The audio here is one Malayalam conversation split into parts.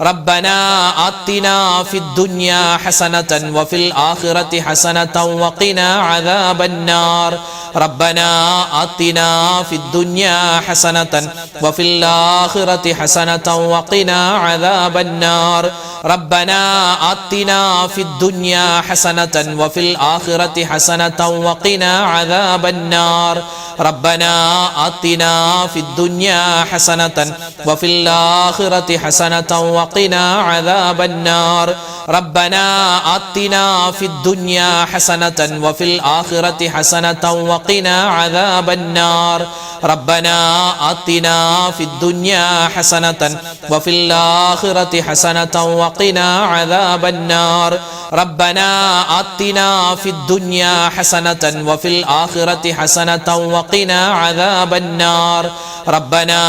ربنا آتنا في الدنيا حسنة وفي الآخرة حسنة وقنا عذاب النار ربنا آتنا في الدنيا حسنة وفي الآخرة حسنة وقنا عذاب النار ربنا آتنا في الدنيا حسنة وفي الآخرة حسنة وقنا عذاب النار ربنا آتنا في الدنيا حسنة وفي الآخرة حسنة وقنا عذاب النار ربنا آتنا في الدنيا حسنة وفي الآخرة حسنة وقنا عذاب النار ربنا آتنا في الدنيا حسنة وفي الآخرة حسنة وقنا عذاب النار ربنا آتنا في الدنيا حسنة وفي الآخرة حسنة وقنا عذاب النار ربنا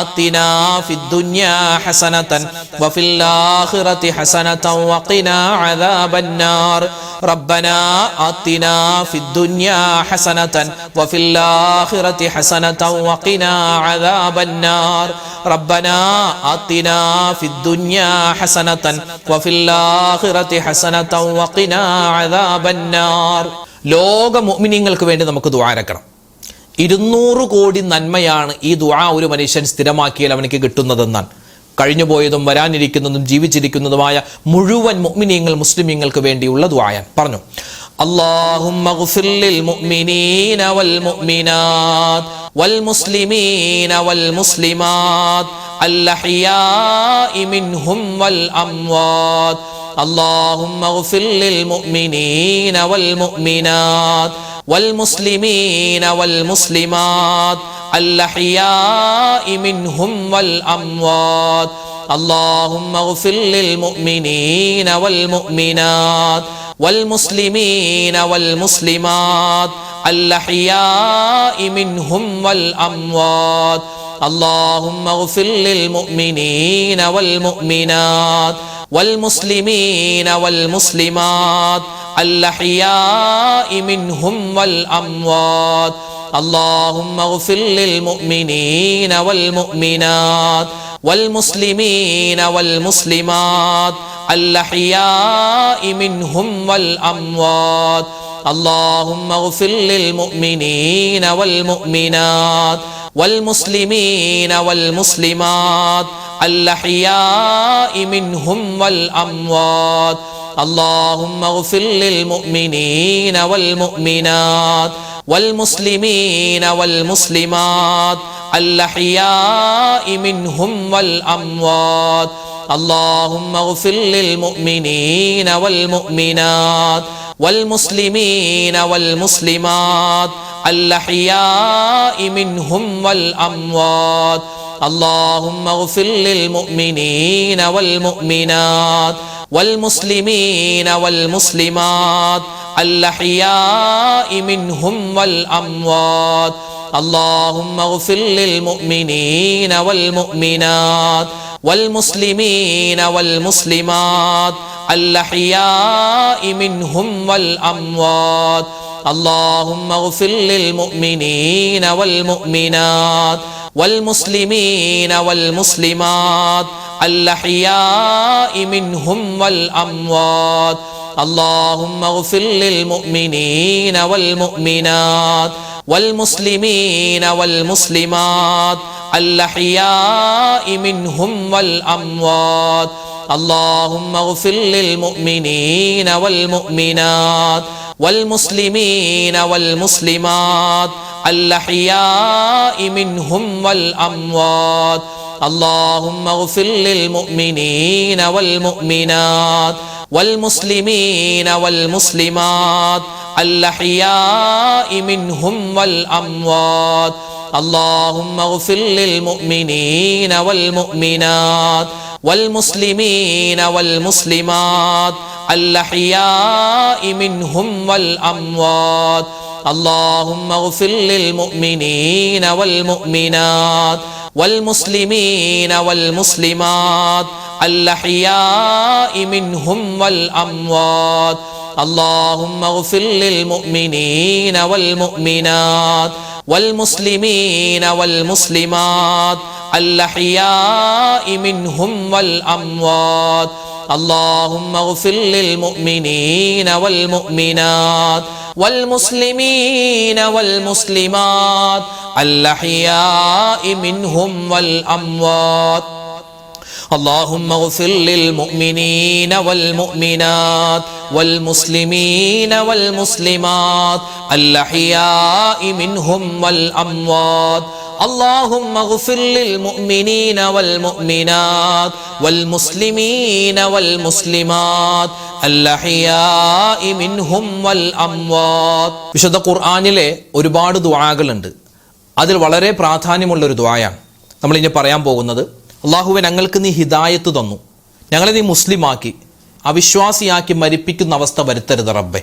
آتنا في الدنيا حسنة وفي الآخرة حسنة وقنا عذاب النار ربنا آتنا في الدنيا حسنة وفي الآخرة حسنة وقنا عذاب النار ربنا آتنا في الدنيا حسنة وفي الآخرة حسنة وقنا عذاب النار ലോക മുഅ്മിനീങ്ങൾക്ക് വേണ്ടി നമുക്ക് ദുആ ഇറക്കണം. 200 കോടി നന്മയാണ് ഈ ദുആ ഒരു മനുഷ്യൻ സ്ഥിരമാക്കിയാൽ അവനക്ക് കിട്ടുന്നതെന്നാണ്. കഴിഞ്ഞുപോയതും വരാനിരിക്കുന്നതും ജീവിച്ചിരിക്കുന്നതുമായ മുഴുവൻ മുഅ്മിനീങ്ങൾ മുസ്ലിമീങ്ങൾക്ക് വേണ്ടിയുള്ള ദുആയാണ്. പറഞ്ഞു, اللهم اغفر للمؤمنين والمؤمنات والمسلمين والمسلمات الأحياء منهم والأموات اللهم اغفر للمؤمنين والمؤمنات والمسلمين والمسلمات الأحياء منهم والأموات اللهم اغفر للمؤمنين والمؤمنات والمسلمين والمسلمات الأحياء منهم والأموات اللهم اغفر للمؤمنين والمؤمنات والمسلمين والمسلمات الأحياء منهم والأموات اللهم اغفر للمؤمنين والمؤمنات والمسلمين والمسلمات الأحياء منهم والأموات اللهم اغفر للمؤمنين والمؤمنات والمسلمين والمسلمات الأحياء منهم والأموات اللهم اغفر للمؤمنين والمؤمنات والمسلمين والمسلمات الأحياء منهم والأموات اللهم اغفر للمؤمنين والمؤمنات والمسلمين والمسلمات الأحياء منهم والأموات اللهم اغفر للمؤمنين والمؤمنات والمسلمين والمسلمات الأحياء منهم والأموات اللهم اغفر للمؤمنين والمؤمنات والمسلمين والمسلمات الأحياء منهم والأموات اللهم اغفر للمؤمنين والمؤمنات والمسلمين والمسلمات الأحياء منهم والأموات اللهم اغفر للمؤمنين والمؤمنات والمسلمين والمسلمات الأحياء منهم والأموات اللهم اغفر للمؤمنين والمؤمنات والمسلمين والمسلمات الأحياء منهم والأموات اللهم اغفر للمؤمنين والمؤمنات والمسلمين والمسلمات الأحياء منهم والأموات اللهم اغفر للمؤمنين والمؤمنات والمسلمين والمسلمات الأحياء منهم والأموات اللهم اغفر للمؤمنين والمؤمنات والمسلمين والمسلمات الأحياء منهم والأموات اللهم اغفر للمؤمنين والمؤمنات والمسلمين والمسلمات الأحياء منهم والأموات اللهم اغفر للمؤمنين والمؤمنات والمسلمين والمسلمات الأحياء منهم والأموات اللهم اغفر للمؤمنين والمؤمنات والمسلمين والمسلمات الأحياء منهم والأموات اللهم اغفر للمؤمنين والمؤمنات والمسلمين والمسلمات الأحياء منهم والأموات. വിശുദ്ധ ഖുർആനിലെ ഒരുപാട് ദുആകളുണ്ട്. അതിൽ വളരെ പ്രാധാന്യമുള്ള ഒരു ദുആയാണ് നമ്മൾ ഇനി പറയാൻ പോകുന്നത്. അള്ളാഹുവേ, ഞങ്ങൾക്ക് നീ ഹിദായത്ത് തന്നു, ഞങ്ങളെ നീ മുസ്ലിമാക്കി അവിശ്വാസിയാക്കി മരിപ്പിക്കുന്ന അവസ്ഥ വരുത്തരുത് റബ്ബേ.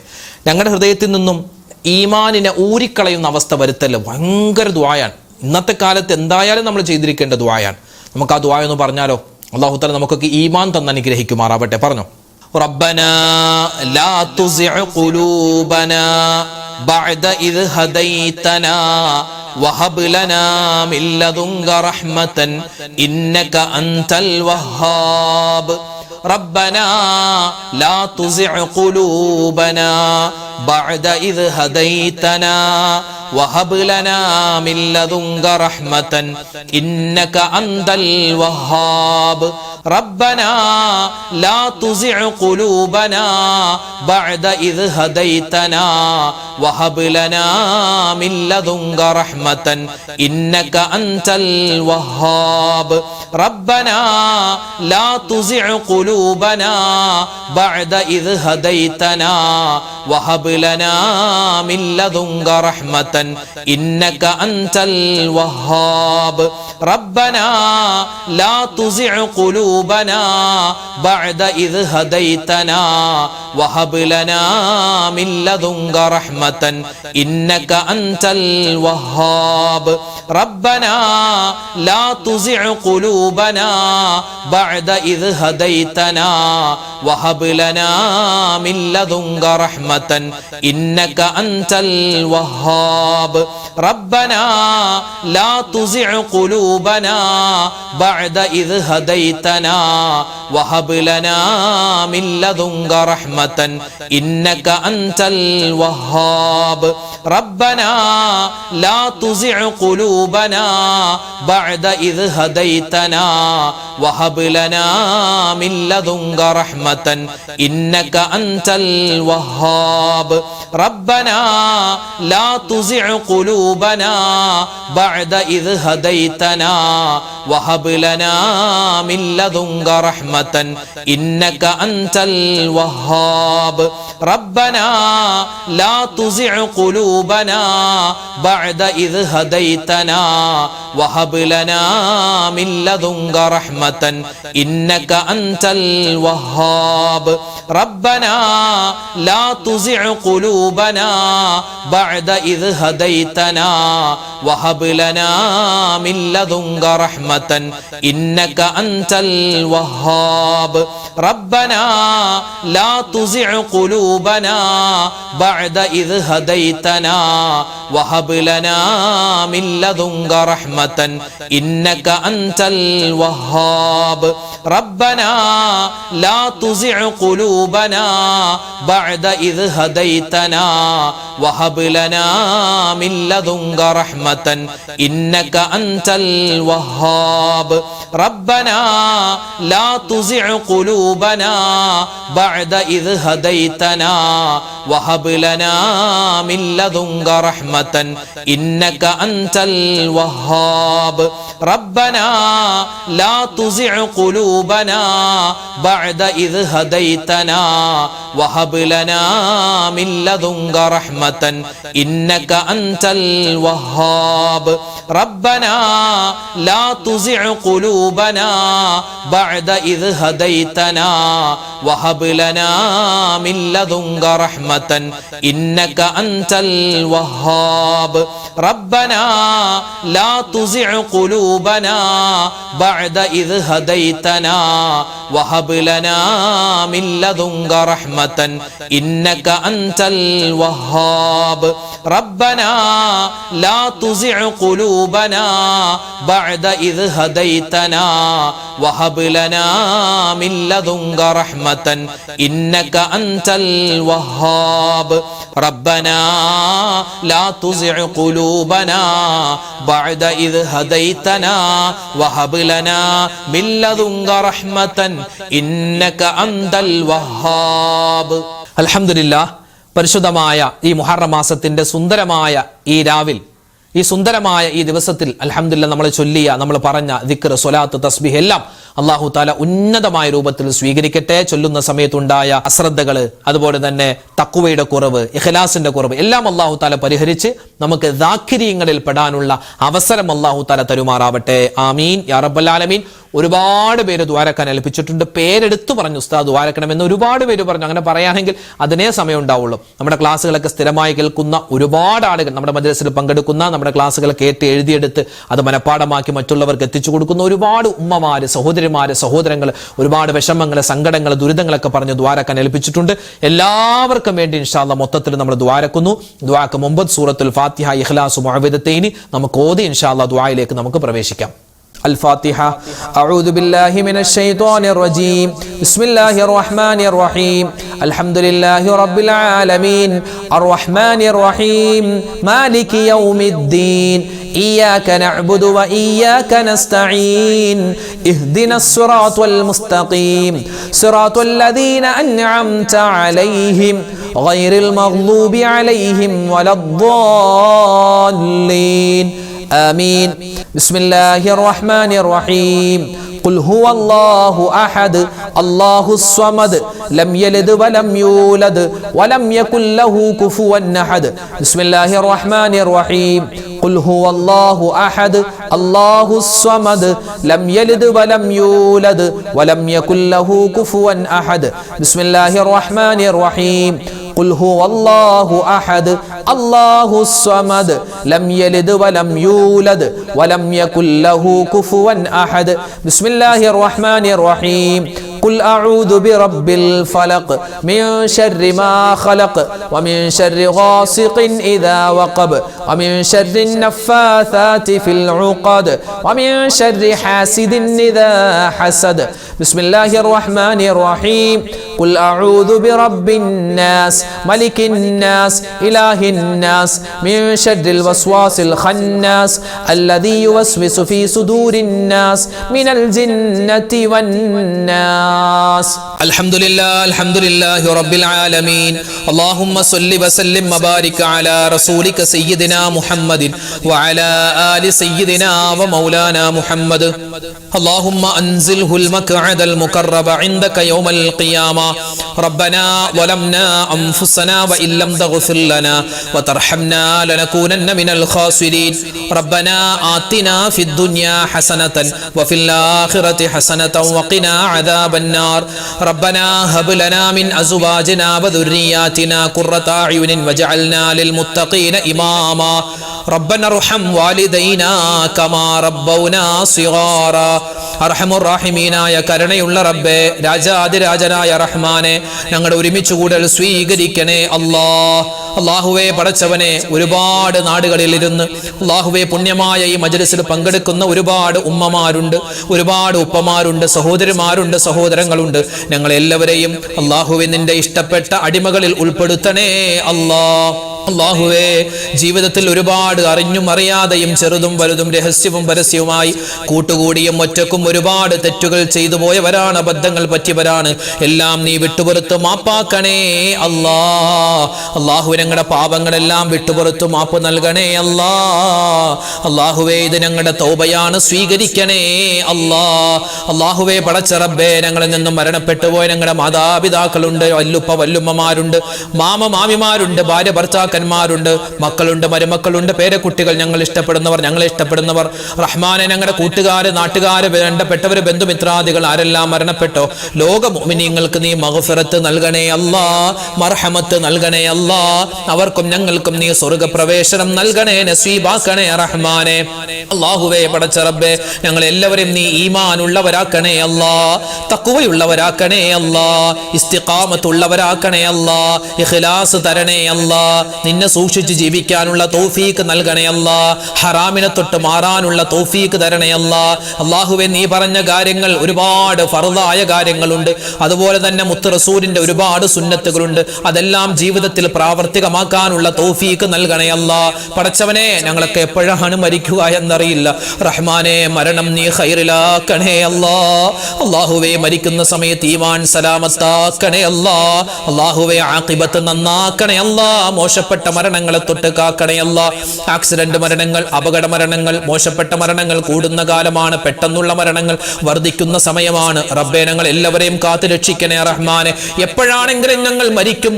ഞങ്ങളുടെ ഹൃദയത്തിൽ നിന്നും ഈമാനിനെ ഊരിക്കളയുന്ന അവസ്ഥ വരുത്തല്ല. ഭയങ്കര ദുആയാണ്. ഇന്നത്തെ കാലത്ത് എന്തായാലും നമ്മൾ ചെയ്തിരിക്കേണ്ട ദുആയാണ്. നമുക്ക് ആ ദുആ ഒന്ന് പറഞ്ഞാലോ? അല്ലാഹു തആല നമുക്കൊക്കെ ഈമാൻ തന്ന് അനുഗ്രഹിക്കുമാറാവട്ടെ. പറഞ്ഞോ, റബ്ബനാ ലാ തുസിഅ ഖുലൂബനാ ബഅദ ഇദ് ഹദൈതനാ വഹബ് ലനാ മിൻ ലദുൻക റഹ്മതൻ ഇന്നക അൻതൽ വഹ്ഹാബ്. ربنا لا تزغ قلوبنا بعد إذ هديتنا وهب لنا من لدنك رحمة إنك أنت الوهاب. ربنا لا تزغ قلوبنا بعد إذ هديتنا وهب لنا من لدنك رحمة إنك أنت الوهاب. ربنا لا تزغ قلوبنا بعد إذ هديتنا وهب لنا من لدنك رحمة إنك أنت الوهاب. ربنا لا تزغ قلوبنا بعد إذ هديتنا وهب لنا من لدنك رحمة إنك أنت الوهاب. ربنا لا تزغ قلوبنا بعد إذ هديتنا وهب لنا من لدنك رحمة إنك أنت الوهاب. ربنا لا تزغ قلوبنا بعد إذ هديتنا وهب لنا من لدنك رحمة إنك أنت الوهاب. ربنا لا تزغ قلوبنا بعد إذ هديتنا وهب لنا من لدنك رحمة إنك أنت الوهاب. ربنا لا تزغ قلوبنا بعد إذ هديتنا وهب لنا من لدنك رحمة إنك أنت الوهاب. ربنا لا تزغ قلوبنا بعد إذ هديتنا وهب لنا من لدنك رحمة إنك أنت الوهاب. ربنا لا تزغ قلوبنا بعد إذ هديتنا وهب لنا من لدنك رحمة إنك أنت الوهاب. ربنا لا تزغ قلوبنا بعد إذ هديتنا وهب لنا من لدنك رحمة إنك أنت الوهاب. ربنا لا تزغ قلوبنا بعد إذ هديتنا وهب لنا من لدنك رحمة إنك أنت الوهاب. ربنا لا تزغ قلوبنا بعد إذ هديتنا وهب لنا من لدنك رحمة إنك أنت الوهاب. ربنا لا تزغ قلوبنا بعد إذ هديتنا وهب لنا من لدنك رحمة إنك أنت الوهاب. ربنا لا تزغ قلوبنا بعد إذ هديتنا وهب لنا من لدنك رحمة إنك أنت الوهاب. റബ്ബനാ ലാ തുസിഉ ഖുലൂബനാ ബഅദ ഇദ് ഹദൈതനാ വഹബ് ലനാ മിൻ ലദുൻക റഹ്മതൻ ഇന്നക അൻതൽ വഹ്ഹാബ്. റബ്ബനാ ലാ തുസിഉ ഖുലൂബനാ ബഅദ ഇദ് ഹദൈതനാ വഹബ് ലനാ മിൻ ലദുൻക റഹ്മതൻ ഇന്നക അൻതൽ വഹ്ഹാബ്. റബ്ബനാ ലാ തുസിഉ ഖുലൂബനാ ബഅദ ഇദ് ഹദൈതനാ വഹബ് ലനാ മിൻ ലദുൻക റഹ്മതൻ ഇന്നക അൻതൽ വഹ്ഹാബ്. അൽഹംദുലില്ലാഹ്, പരിശുദ്ധമായ ഈ മുഹറം മാസത്തിന്റെ സുന്ദരമായ ഈ രാവിൽ, ഈ സുന്ദരമായ ഈ ദിവസത്തിൽ അൽഹംദുലില്ലാഹ് നമ്മൾ ചൊല്ലിയ, നമ്മൾ പറഞ്ഞ ദിക്ർ, സ്വലാത്ത്, തസ്ബീഹ് എല്ലാം അല്ലാഹു തആല ഉന്നതമായ രൂപത്തിൽ സ്വീകരിക്കട്ടെ. ചൊല്ലുന്ന സമയത്തുണ്ടായ അശ്രദ്ധകൾ, അതുപോലെ തന്നെ തഖ്വയുടെ കുറവ്, ഇഖ്ലാസിന്റെ കുറവ് എല്ലാം അല്ലാഹു തആല പരിഹരിച്ച് നമുക്ക് ദാക്കിരീങ്ങളിൽ പെടാനുള്ള അവസരം അല്ലാഹു തആല തരുമാറാവട്ടെ. ആമീൻ യാ റബ്ബൽ ആലമീൻ. ഒരുപാട് പേര് ദ്വാരക്കാൻ ഏൽപ്പിച്ചിട്ടുണ്ട്. പേരെടുത്തു പറഞ്ഞു ഉസ്താദ് ദ്വാരക്കണമെന്ന് ഒരുപാട് പേര് പറഞ്ഞു. അങ്ങനെ പറയാനെങ്കിൽ അതിനേ സമയം ഉണ്ടാവുള്ളൂ. നമ്മുടെ ക്ലാസ്സുകളൊക്കെ സ്ഥിരമായി കേൾക്കുന്ന ഒരുപാട് ആളുകൾ, നമ്മുടെ മജ്‌ലിസിൽ പങ്കെടുക്കുന്ന, നമ്മുടെ ക്ലാസ്സുകൾ കേട്ട് എഴുതിയെടുത്ത് അത് മനഃപ്പാഠമാക്കി മറ്റുള്ളവർക്ക് എത്തിച്ചു കൊടുക്കുന്ന ഒരുപാട് ഉമ്മമാര്, സഹോദരിമാര്, സഹോദരങ്ങൾ ഒരുപാട് വിഷമങ്ങൾ, സങ്കടങ്ങൾ, ദുരിതങ്ങളൊക്കെ പറഞ്ഞ് ദ്വാരക്കാൻ ഏൽപ്പിച്ചിട്ടുണ്ട്. എല്ലാവർക്കും വേണ്ടി ഇൻഷാ അല്ലാഹ് മൊത്തത്തിൽ നമ്മൾ ദ്വാരക്കുന്നു. ദ്വാക്ക് മുമ്പ് സൂറത്തുൽ ഫാത്തിഹ, ഇഖ്ലാസ്, മുഅവ്വിദത്തൈനി നമുക്ക് ഓതി ഇൻഷാ അല്ലാഹ് ദ്വായിലേക്ക് നമുക്ക് പ്രവേശിക്കാം. الفاتحة. أعوذ بالله من الشيطان الرجيم. بسم الله الرحمن الرحيم. الحمد لله رب العالمين الرحمن الرحيم مالك يوم الدين إياك نعبد وإياك نستعين اهدنا الصراط المستقيم صراط الذين أنعمت عليهم غير المغضوب عليهم ولا الضالين آمين. بسم الله الرحمن الرحيم. قل هو الله أحد الله الصمد لم يلد ولم يولد ولم يكن له كفوا أحد. بسم الله الرحمن الرحيم. قل هو الله أحد الله الصمد لم يلد ولم يولد ولم يكن له كفوا أحد. بسم الله الرحمن الرحيم. قل هو الله أحد الله الصمد لم يلد ولم يولد ولم يكن له كفوا أحد. بسم الله الرحمن الرحيم. قل أعوذ برب الفلق من شر ما خلق ومن شر غاسق إذا وقب ومن شر النفاثات في العقد ومن شر حاسد إذا حسد. بسم الله الرحمن الرحيم. قل أعوذ برب الناس ملك الناس إله الناس من شر الوسواس الخناس الذي يوسوس في صدور الناس من الجنة والناس. الحمد لله رب العالمين. اللهم صل وسلم وبارك على رسولك سيدنا محمد وعلى آل سيدنا ومولانا محمد. اللهم أنزله المقعد المقرب عندك يوم القيامة. ربنا ظلمنا أنفسنا وإن لم تغفر لنا وترحمنا لنكونن من الخاسرين. ربنا آتنا في الدنيا حسنة وفي الآخرة حسنة وقنا عذاب النار. ربنا هب لنا من أزواجنا وذرياتنا قرة أعين واجعلنا للمتقين إماما. ربنا ارحم والدينا كما ربونا صغارا. അർഹമുർ റഹീമീനായ കരുണയുള്ള റബ്ബേ, രാജാതിരാജനായ റഹ്മാനെ, ഞങ്ങളുടെ ഒരുമിച്ച് കൂടൽ സ്വീകരിക്കണേ അല്ലാഹ്. അല്ലാഹുവേ പടച്ചവനെ, ഒരുപാട് നാടുകളിൽ ഇരുന്ന് അല്ലാഹുവേ പുണ്യമായ ഈ മജ്‌ലിസിൽ പങ്കെടുക്കുന്ന ഒരുപാട് ഉമ്മമാരുണ്ട്, ഒരുപാട് ഉപ്പമാരുണ്ട്, സഹോദരിമാരുണ്ട്, സഹോദരങ്ങളുണ്ട്. ഞങ്ങളെല്ലാവരെയും അല്ലാഹുവേ നിന്റെ ഇഷ്ടപ്പെട്ട അടിമകളിൽ ഉൾപ്പെടുത്തണേ അല്ലാഹ്. അല്ലാഹുവേ, ജീവിതത്തിൽ ഒരുപാട് അറിഞ്ഞും അറിയാതെയും ചെറുതും വലുതും രഹസ്യവും പരസ്യവുമായി കൂട്ടുകൂടിയും ഒറ്റക്കും ഒരുപാട് തെറ്റുകൾ ചെയ്തു പോയവരാണ്, അബദ്ധങ്ങൾ പറ്റിയവരാണ്. എല്ലാം നീ വിട്ടുപുറത്ത് മാപ്പാക്കണേ അല്ലാ. അല്ലാഹുവേ, ഞങ്ങളുടെ പാപങ്ങളെല്ലാം വിട്ടുപുറത്ത് മാപ്പ് നൽകണേ അല്ലാ. അല്ലാഹുവേ, ഇത് ഞങ്ങളുടെ തൗബയാണ്, സ്വീകരിക്കണേ അല്ലാ. അല്ലാഹുവേ പടച്ച റബ്ബേ, ഞങ്ങളിൽ നിന്നും മരണപ്പെട്ടു പോയ ഞങ്ങളുടെ മാതാപിതാക്കളുണ്ട്, വല്ലുപ്പ വല്ലുമ്മമാരുണ്ട്, മാമ മാമിമാരുണ്ട്, ഭാര്യ ഭർത്താക്കൾ ഭർത്താക്കന്മാരുണ്ട്, മക്കളുണ്ട്, മരുമക്കളുണ്ട്, പേരക്കുട്ടികൾ, ഞങ്ങൾ ഇഷ്ടപ്പെടുന്നവർ, ഞങ്ങളെ ഇഷ്ടപ്പെടുന്നവർ. റഹ്മാനെ, ഞങ്ങളുടെ കൂട്ടുകാര്, നാട്ടുകാര്, വേണ്ടപ്പെട്ടവര്, ബന്ധുമിത്രാദികൾ ആരെല്ലാം മരണപ്പെട്ടോ ലോക മുഅ്മിനീങ്ങൾക്ക് നീ മഗ്ഫിറത്ത് നൽകണേ അല്ലാ, മർഹമത്ത് നൽകണേ അല്ലാ. അവർക്കും ഞങ്ങൾക്കും നീ സ്വർഗ്ഗപ്രവേശനം നൽകണേ, നസീബാക്കണേ റഹ്മാനെ. അല്ലാഹുവേ, പടച്ച റബ്ബേ, ഞങ്ങൾ എല്ലാവരും നീ ഈമാൻ ഉള്ളവരാക്കണേ അല്ലാ, തഖ്വയുള്ളവരാക്കണേ അല്ലാ, ഇസ്തിഖാമത്തുള്ളവരാക്കണേ അല്ലാ, ഇഖ്ലാസ് തരണേ അല്ലാ, നിന്നെ സൂക്ഷിച്ച് ജീവിക്കാനുള്ള തൗഫീഖ് നൽകണേ അല്ലാ, ഹറാമിനെ തൊട്ട് മാറാനുള്ള തൗഫീഖ് തരണേ അല്ലാ. അല്ലാഹുവേ, നീ പറഞ്ഞ കാര്യങ്ങൾ ഒരുപാട് ഫർദായ കാര്യങ്ങളുണ്ട്, അതുപോലെ തന്നെ മുത്ത് റസൂലിന്റെ ഒരുപാട് സുന്നത്തുകളുണ്ട്. അതെല്ലാം ജീവിതത്തിൽ പ്രാവർത്തികമാക്കാനുള്ള തൗഫീഖ് നൽകണേ അല്ലാ. പടച്ചവനെ, ഞങ്ങളൊക്കെ എപ്പോഴാണ് മരിക്കുക എന്നറിയില്ല. റഹ്മാനെ, മരണം നീ ഖൈറിലാക്കണേ അല്ലാ. അല്ലാഹുവേ, മരിക്കുന്ന സമയത്ത് ഈമാൻ സലാമത്താക്കണേ അല്ലാ. അല്ലാഹുവേ, ആഖിബത്ത് നന്നാക്കണേ അല്ലാ. മോശപ്പെട്ട മരണങ്ങളെ തൊട്ട് കാക്കണേ അല്ലാ. ആക്സിഡന്റ് മരണങ്ങൾ, അപകട മരണങ്ങൾ, മോശപ്പെട്ട മരണങ്ങൾ കൂടുന്ന കാലമാണ്. പെട്ടെന്നുള്ള മരണങ്ങൾ വർദ്ധിക്കുന്ന സമയമാണ്. റബ്ബേ, ഞങ്ങൾ എല്ലാവരെയും കാത്തു രക്ഷിക്കണേ റഹ്മാനെ. എപ്പോഴാണെങ്കിലും ഞങ്ങൾ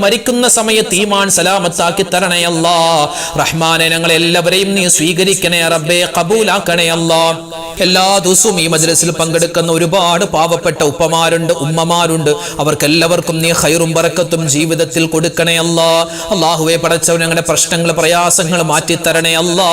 മരിക്കുന്ന സമയത്ത് ഈമാൻ സലാമത്താക്കി തരണേ അല്ലാ. റഹ്മാനെ, ഞങ്ങൾ എല്ലാവരെയും നീ സ്വീകരിക്കണേ റബ്ബേ, ഖബൂലാക്കണേ അല്ലാ. എല്ലാ ദിവസവും ഈ മജ്‌ലിസിൽ പങ്കെടുക്കുന്ന ഒരുപാട് പാവപ്പെട്ട ഉപ്പമാരുണ്ട്, ഉമ്മമാരുണ്ട്. അവർക്കെല്ലാവർക്കും നീ ഖൈറും ബറക്കത്തും ജീവിതത്തിൽ കൊടുക്കണേ അല്ലാ. അല്ലാഹുവേ, പടച്ചവൻ ഞങ്ങളുടെ പ്രശ്നങ്ങൾ, പ്രയാസങ്ങൾ മാറ്റിത്തരണേ അല്ലാ.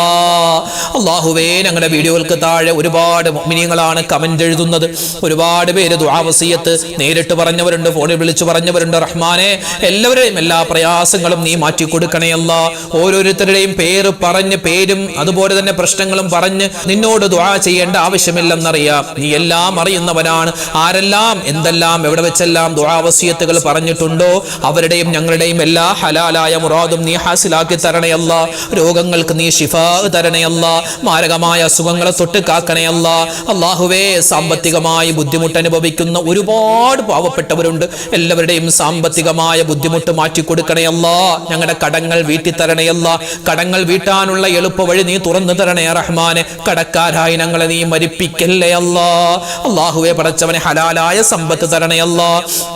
അല്ലാഹുവേ, ഞങ്ങളുടെ വീഡിയോകൾക്ക് താഴെ ഒരുപാട് മുഅ്മിനീങ്ങളാണ് കമന്റ് എഴുതുന്നത്. ഒരുപാട് പേര് ദുആ വസിയത്ത് നേരിട്ട് പറഞ്ഞവരുണ്ട്, ഫോണിൽ വിളിച്ചു പറഞ്ഞവരുണ്ട്. റഹ്മാനെ, എല്ലാവരെയും എല്ലാ പ്രയാസങ്ങളും നീ മാറ്റി കൊടുക്കണേ അല്ലാ. ഓരോരുത്തരുടെയും പേര് പറഞ്ഞ്, പേരും അതുപോലെ തന്നെ പ്രശ്നങ്ങളും പറഞ്ഞ് നിന്നോട് ദുആ ചെയ്യേണ്ട ആവശ്യമില്ലെന്നറിയാം. നീ എല്ലാം അറിയുന്നവനാണ്. ആരെല്ലാം എന്തെല്ലാം എവിടെ വെച്ചെല്ലാം ദുആ വസിയത്തുകൾ പറഞ്ഞിട്ടുണ്ടോ അവരുടെയും ഞങ്ങളുടെയും എല്ലാ ഹലാലായ മുറാദും നീ ഹാസിലാക്കി തരണേ അല്ലാ. രോഗങ്ങൾക്ക് നീ ശിഫാ തരണേ അല്ലാ. മാരകമായ അസുഖങ്ങളെ തൊട്ട് കാക്കണേ അല്ലാ. അല്ലാഹുവേ, സാമ്പത്തികമായി ബുദ്ധിമുട്ട് അനുഭവിക്കുന്ന ഒരുപാട് പാവപ്പെട്ടവരുണ്ട്. എല്ലാവരുടെയും സാമ്പത്തികമായ ബുദ്ധിമുട്ട് മാറ്റിക്കൊടുക്കണേ അല്ലാ. ഞങ്ങളുടെ കടങ്ങൾ വീട്ടി തരണേ അല്ലാ. കടങ്ങൾ വീട്ടാനുള്ള എളുപ്പ വഴി നീ തുറന്നു തരണേ റഹ്മാനെ. കടക്കാരായി ഞങ്ങളെ നീ മരിപ്പിക്കല്ലേ അല്ലാ. അല്ലാഹുവേ, പടച്ചവനെ, ഹലാലായ സമ്പത്ത് തരണേ അല്ലാ.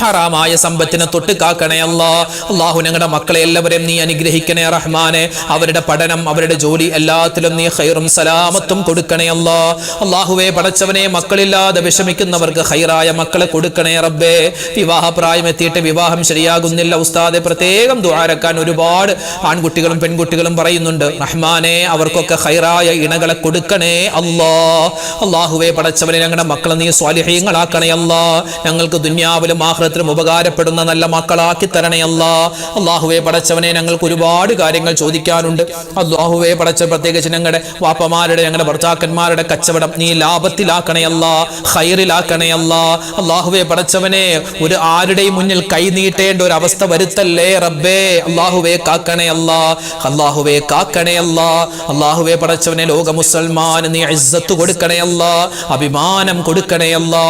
ഹറാമായ സമ്പത്തിനെ തൊട്ട് കാക്കണേ അല്ലാ. അല്ലാഹു, ഞങ്ങളുടെ മക്കളെ എല്ലാവരെയും നീ അനുഗ്രഹിക്കണേ റഹ്മാനെ. അവരുടെ പഠനം, അവരുടെ ജോലി, എല്ലാത്തിലും നീ ഖൈറും സലാമത്തും കൊടുക്കണേ അല്ലാ. അല്ലാഹുവേ, പടച്ചവനെ, മക്കളില്ലാതെ വിഷമിക്കുന്നവർക്ക് ഖൈറായ മക്കളെ കൊടുക്കണേ റബ്ബേ. വിവാഹപ്രായം എത്തിയിട്ട് വിവാഹം ശരിയാകുന്നില്ല ഉസ്താദെ, പ്രത്യേകം ദുആരക്കാൻ ഒരുപാട് ആൺകുട്ടികളും പെൺകുട്ടികളും പറയുന്നുണ്ട്. റഹ്മാനെ, അവർക്കൊക്കെ ഖൈറായ ഇണകളെ കൊടുക്കണേ അല്ലാ. അല്ലാഹുവേ, പടച്ചവനെ, ഞങ്ങളുടെ മക്കളെ നീ സ്വാലിഹീങ്ങളാക്കണേ അല്ലാ. ഞങ്ങൾക്ക് ദുനിയാവിലും ആഖിറത്തിലും ഉപകാരപ്പെടുന്ന നല്ല മക്കളാക്കി തരണേ അല്ലാ. അല്ലാഹുവേ, പടച്ചവനെ, ഞങ്ങൾക്ക് ഒരുപാട് കാര്യങ്ങൾ ചോദിക്കാനുണ്ട്. അല്ലാഹുവേ, പടച്ച, പ്രത്യേകിച്ച് ഞങ്ങളുടെ വാപ്പമാരുടെ, ഞങ്ങളുടെ ഭർത്താക്കന്മാരുടെ കച്ചവടം നീ ലാഭത്തിലാക്കണേ അല്ലാ, ഖൈറിലാക്കണേ അല്ലാ. അല്ലാഹുവേ, പടച്ചവനെ, ഒരു ആരുടെയും മുന്നിൽ കൈ നീട്ടേണ്ട ഒരു അവസ്ഥ വരുത്തല്ലേ റബ്ബേ. അല്ലാഹുവേ, കാക്കണേ അല്ലാ. അല്ലാഹുവേ, കാക്കണേ അല്ലാ. അല്ലാഹുവേ, പടച്ചവനെ, ലോക മുസൽമാന് നീ ഇസ്സത്ത് കൊടുക്കണേ അല്ലാ, അഭിമാനം കൊടുക്കണേ അല്ലാ.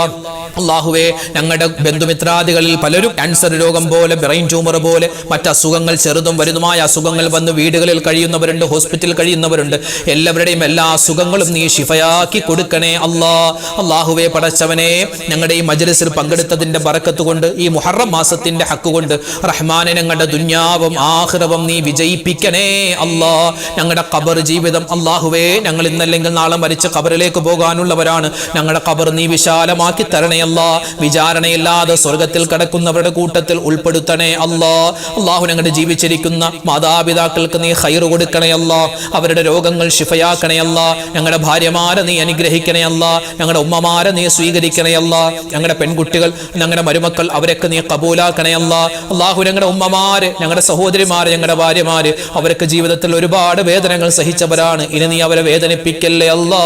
അല്ലാഹുവേ, ഞങ്ങളുടെ ബന്ധുമിത്രാദികളിൽ പലരും ക്യാൻസർ രോഗം പോലെ, ബ്രെയിൻ ട്യൂമർ പോലെ, മറ്റ് അസുഖങ്ങൾ, ചെറുതും വലുതുമായ അസുഖങ്ങൾ വന്ന് വീടുകളിൽ കഴിയുന്നവരുണ്ട്, ഹോസ്പിറ്റലിൽ കഴിയുന്നവരുണ്ട്. എല്ലാവരുടെയും എല്ലാ അസുഖങ്ങളും നീ ശിഫയാക്കി കൊടുക്കണേ അല്ലാ. അല്ലാഹുവേ, പടച്ചവനെ, ഞങ്ങളുടെ ഈ മജ്‌ലിസിൽ പങ്കെടുത്തതിന്റെ ബറക്കത്ത് കൊണ്ട്, ഈ മുഹറം മാസത്തിന്റെ ഹക്ക് കൊണ്ട് റഹ്മാനെ, ഞങ്ങളുടെ ദുനിയാവും ആഖിറവും നീ വിജയിപ്പിക്കണേ അല്ലാ. ഞങ്ങളുടെ ഖബർ ജീവിതം, അല്ലാഹുവേ, ഞങ്ങൾ ഇന്നല്ലെങ്കിൽ നാളെ മരിച്ച് ഖബറിലേക്ക് പോകാനുള്ളവരാണ്. ഞങ്ങളുടെ ഖബർ നീ വിശാലമാക്കി തരണേ അല്ലാ. വിചാരണയില്ലാതെ സ്വർഗത്തിൽ കടക്കുന്നവരുടെ കൂട്ടത്തിൽ ഉൾപ്പെടുത്തണേ അല്ലാ. അല്ലാഹു, ഞങ്ങളുടെ ജീവിച്ചിരിക്കുന്ന മാതാപിതാക്കൾക്ക് നീ ഖൈർ കൊടുക്കണേ അല്ലാ. അവരുടെ രോഗങ്ങൾ ശിഫയാക്കണേ അല്ലാ. ഞങ്ങളുടെ ഭാര്യമാരെ നീ അനുഗ്രഹിക്കണേ അല്ലാ. ഞങ്ങളുടെ ഉമ്മമാരെ നീ സ്വീകരിക്കണേ അല്ലാ. ഞങ്ങളുടെ പെൺകുട്ടികൾ, ഞങ്ങളുടെ മരുമക്കൾ, അവരൊക്കെ നീ കബൂലാക്കണേ അല്ലാ. അല്ലാഹു, ഞങ്ങളുടെ ഉമ്മമാര്, ഞങ്ങളുടെ സഹോദരിമാര്, ഞങ്ങളുടെ ഭാര്യമാര്, അവരൊക്കെ ജീവിതത്തിൽ ഒരുപാട് വേദനകൾ സഹിച്ചവരാണ്. ഇനി നീ അവരെ വേദനിപ്പിക്കല്ലേ അല്ലാ.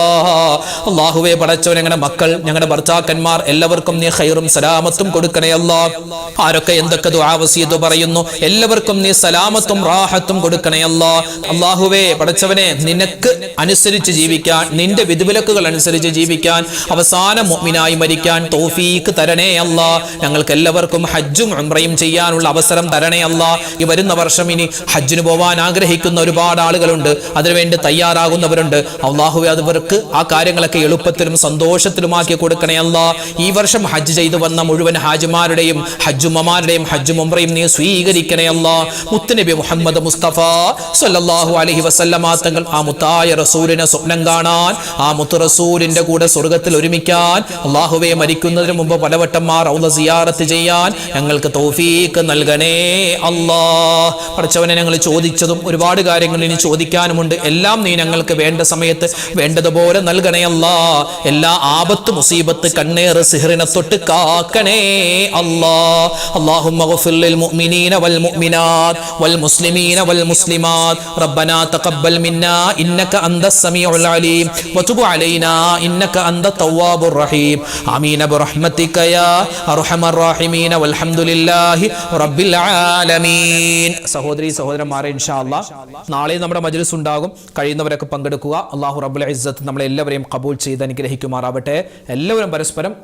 അല്ലാഹുവേ, പടച്ചവൻ, ഞങ്ങളുടെ മക്കൾ, ഞങ്ങളുടെ ഭർത്താക്കന്മാർ എല്ലാവർക്കും നീ ഖൈറും സലാമത്തും കൊടുക്കണേ അല്ലാ. ആരൊക്കെ എന്തൊക്കെ ദുആ വസിയത്ത് പറയുന്നു എല്ലാവർക്കും നീ സലാമത്തും റാഹത്തും കൊടുക്കണേ അല്ലാ. അല്ലാഹുവേ, പടച്ചവനെ, നിനക്ക് അനുസരിച്ച് ജീവിക്കാൻ, നിന്റെ വിധിവിലക്കുകൾ അനുസരിച്ച് ജീവിക്കാൻ, അവസാന മുഅ്മിനായി മരിക്കാൻ തൗഫീഖ് തരണേ അല്ലാ. ഞങ്ങൾക്ക് എല്ലാവർക്കും ഹജ്ജും ഉംറയും ചെയ്യാനുള്ള അവസരം തരണേ അല്ലാ. ഈ വരുന്ന വർഷം ഇനി ഹജ്ജിന് പോവാൻ ആഗ്രഹിക്കുന്ന ഒരുപാട് ആളുകളുണ്ട്, അതിനുവേണ്ടി തയ്യാറാകുന്നവരുണ്ട്. അല്ലാഹുവേ, അവർക്ക് ആ കാര്യങ്ങളൊക്കെ എളുപ്പത്തിലും സന്തോഷത്തിലുമാക്കി കൊടുക്കണേ അല്ലാ. ഈ വർഷം ഹജ്ജ് ചെയ്തു വന്ന മുഴുവൻ ഹാജിമാരുടെയും ഹജ്ജുമ്മമാരുടെയും ഹജ്ജും ഉംറയും നീ സ്വീകരിക്കണേ അല്ലാ. മുത്തുനബി മുഹമ്മദ് മുഹമ്മദ് മുസ്തഫ സല്ലല്ലാഹു അലൈഹി വസല്ലമ തങ്ങൾ ആ മുത്തായ റസൂലിനെ സ്വപ്നം കാണാൻ, ആ മുത്തു റസൂലിന്റെ കൂടെ സ്വർഗ്ഗത്തിൽ ഒരുമിക്കാൻ, അല്ലാഹുവേ മരിക്കുന്നതിന് മുമ്പ് പലവട്ടം ആ റൗള സിയാറത്ത് ചെയ്യാൻ ഞങ്ങൾക്ക് തൗഫീഖ് നൽകണേ അല്ലാഹ്. പടച്ചവനെ, ഞങ്ങൾ ചോദിച്ചതും ഒരുപാട് കാര്യങ്ങൾ ഇനി ചോദിക്കാനുമുണ്ട്. എല്ലാം നീ ഞങ്ങൾക്ക് വേണ്ട സമയത്ത് വേണ്ടതുപോലെ നൽകണേ അല്ലാഹ്. എല്ലാ ആപത്ത് മുസീബത്ത് കണ്ണേറ് സിഹറിനെ തൊട്ട് കാക്കണേ അല്ലാഹ്. അല്ലാഹുമ്മ ഗഫിർ ലിൽ മുഅ്മിനീന വൽ മുഅ്മിനാത്ത് വൽ മുസ്ലിമീന വൽ മുസ്ലിമാത്ത് റബ്ബനാ തഖബ്ബൽ മിന്നാ ഇന്നക അന്തസ് സമീഉൽ അലീം വതുബ് അലൈനാ ഇന്നക അന്തത് തവ്വാബുർ റഹീം. ആമീൻ ബിറഹ്മതിക യാ അർഹമർ റഹീമീൻ വൽഹംദുലില്ലാഹി റബ്ബിൽ ആലമീൻ. സഹോദരി സഹോദരന്മാരെ, ഇൻഷാ അല്ലാഹ് നാളെ നമ്മുടെ മജ്ലിസ് ഉണ്ടാകും. കഴിയുന്നവരൊക്കെ പങ്കെടുക്കുക. അല്ലാഹു റബ്ബുൽ ഇസ്സത്ത് നമ്മളെല്ലാവരെയും ഖബൂൽ ചെയ്ത് അനുഗ്രഹിക്കുമാറാവട്ടെ. എല്ലാവരും പരസ്പരം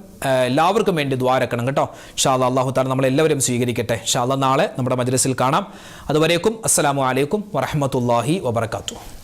എല്ലാവർക്കും വേണ്ടി ദ്വാരക്കണം കേട്ടോ. ഇൻഷാ അല്ലാഹ് അല്ലാഹു തആല നമ്മളെല്ലാവരും സ്വീകരിക്കട്ടെ. ഇൻഷാ അല്ലാഹ് നാളെ നമ്മുടെ മജ്ലിസിൽ കാണാം. അതുവരേക്കും അസ്സലാമു അലൈക്കും വറഹ്മത്തുള്ളാഹി വബറകാതുഹു.